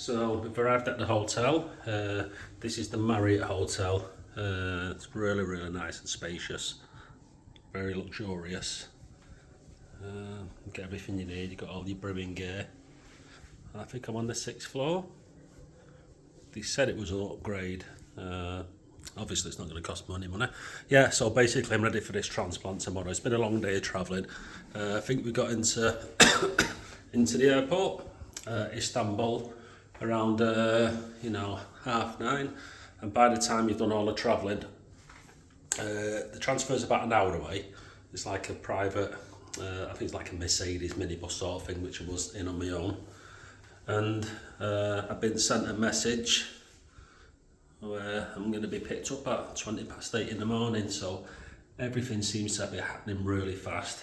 So we've arrived at the hotel. This is the Marriott Hotel. It's really nice and spacious, very luxurious. You get everything you need. You've got all your brimming gear. I think I'm on the 6th floor. They said it was an upgrade. Obviously it's not going to cost money. Yeah, so basically I'm ready for this transplant tomorrow. It's been a long day of travelling. I think we got into into the airport, Istanbul, around 9:30, and by the time you've done all the travelling, the transfer's about an hour away. It's like a private, I think it's like a Mercedes minibus sort of thing, which I was in on my own. And I've been sent a message where I'm going to be picked up at 8:20 in the morning, so everything seems to be happening really fast.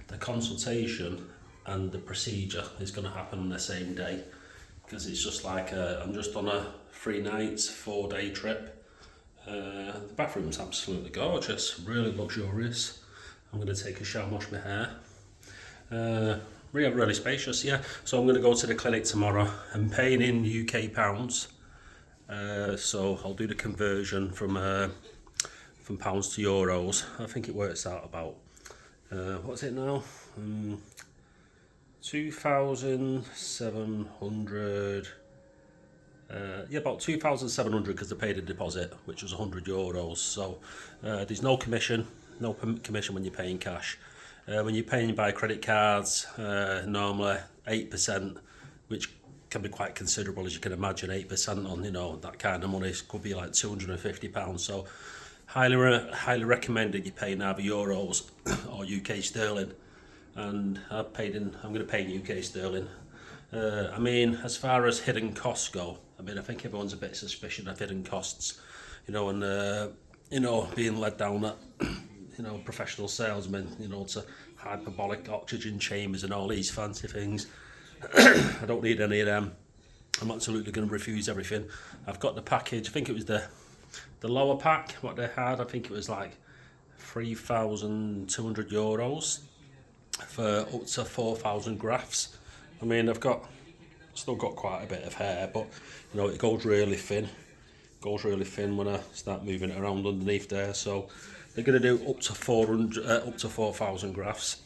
The consultation and the procedure is going to happen on the same day, because it's just like I'm just on a 3 nights, 4-day trip. The bathroom's absolutely gorgeous, really luxurious. I'm going to take a shower, wash my hair. Really spacious, yeah. So I'm going to go to the clinic tomorrow. I'm paying in UK pounds, so I'll do the conversion from pounds to euros. I think it works out about what's it now? 2,700. Yeah, about 2,700, because they paid a deposit, which was €100. So there's no commission, commission when you're paying cash. When you're paying by credit cards, normally 8%, which can be quite considerable, as you can imagine. 8% on that kind of money could be like £250. So highly recommended you pay in either euros or UK sterling. And I'm going to pay in UK sterling. I mean, as far as hidden costs go, I think everyone's a bit suspicious of hidden costs, and being led down that, professional salesmen, to hyperbolic oxygen chambers and all these fancy things. I don't need any of them. I'm absolutely going to refuse everything. I've got the package. I think it was the lower pack, what they had. I think it was like €3,200 for up to 4,000 grafts. I've still got quite a bit of hair, but it goes really thin. When I start moving it around underneath there. So they're going to do up to 4,000 grafts.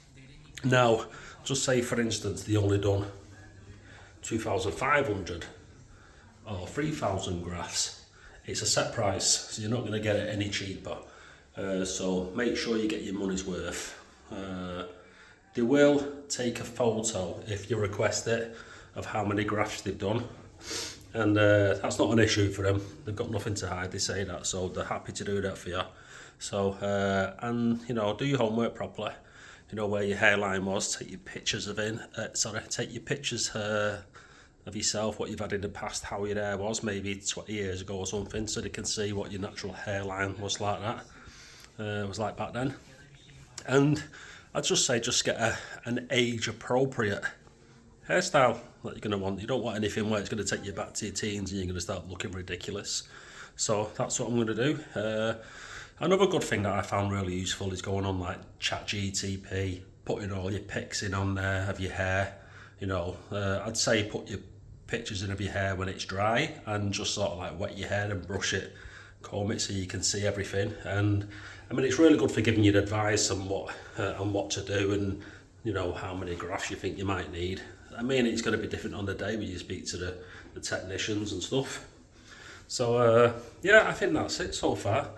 Now, just say for instance they only done 2,500 or 3,000 grafts. It's a set price, so you're not going to get it any cheaper. So make sure you get your money's worth. They will take a photo, if you request it, of how many grafts they've done, and that's not an issue for them. They've got nothing to hide, they say that, so they're happy to do that for you. So and do your homework properly. Where your hairline was. Take your pictures of yourself, what you've had in the past, how your hair was maybe 20 years ago or something, so they can see what your natural hairline was like back then. And I'd just say get an age appropriate hairstyle that you're going to want. You don't want anything where it's going to take you back to your teens and you're going to start looking ridiculous. So that's what I'm going to do. Another good thing that I found really useful is going on like ChatGPT, putting all your pics in on there of your hair. I'd say put your pictures in of your hair when it's dry, and just sort of like wet your hair and brush it, comb it so you can see everything. And it's really good for giving you advice on what to do, and how many grafts you think you might need. It's going to be different on the day when you speak to the technicians and stuff. So yeah, I think that's it so far.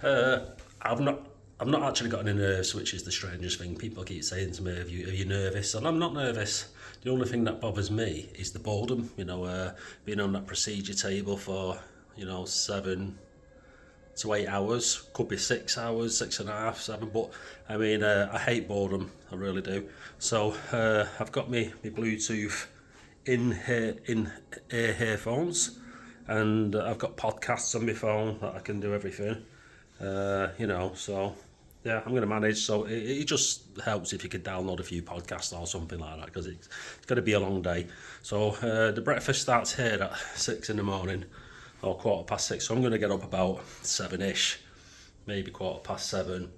I've not actually got any nerves, which is the strangest thing. People keep saying to me, are you nervous? And I'm not nervous. The only thing that bothers me is the boredom. Being on that procedure table for 7 to 8 hours, could be 6 hours, 6.5, 7. But I hate boredom, I really do. So I've got my Bluetooth in-ear earphones, and I've got podcasts on my phone that I can do everything. So yeah, I'm going to manage. So it just helps if you could download a few podcasts or something like that, because it's going to be a long day. So the breakfast starts here at 6 in the morning, or 6:15. So I'm going to get up about 7ish, maybe 7:15.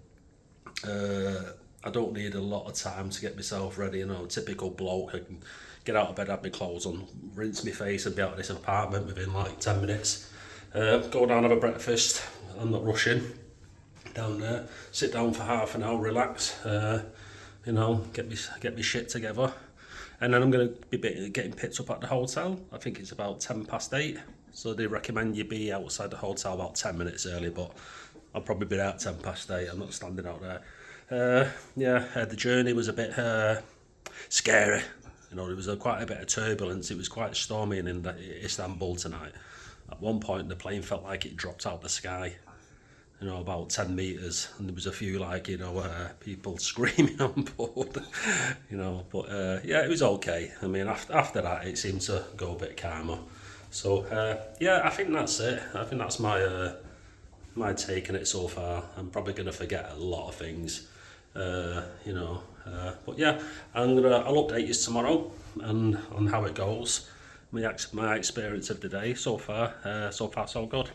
I don't need a lot of time to get myself ready. Typical bloke. I can get out of bed, have my clothes on, rinse my face and be out of this apartment within like 10 minutes. Go down, have a breakfast. I'm not rushing down there. Sit down for half an hour, relax. You know, get me shit together. And then I'm going to be getting picked up at the hotel. I think it's about 8:10. So they recommend you be outside the hotel about 10 minutes early, but I'll probably be there at 8:10. I'm not standing out there. The journey was a bit scary. You know, there was quite a bit of turbulence. It was quite stormy in Istanbul tonight. At one point, the plane felt like it dropped out the sky. You know, about 10 metres, and there was a few people screaming on board. You know, but it was okay. I mean, after that, it seemed to go a bit calmer. So I think that's it. I think that's my take on it so far. I'm probably going to forget a lot of things. But yeah, I'll update you tomorrow and on how it goes. My experience of the day so far so good.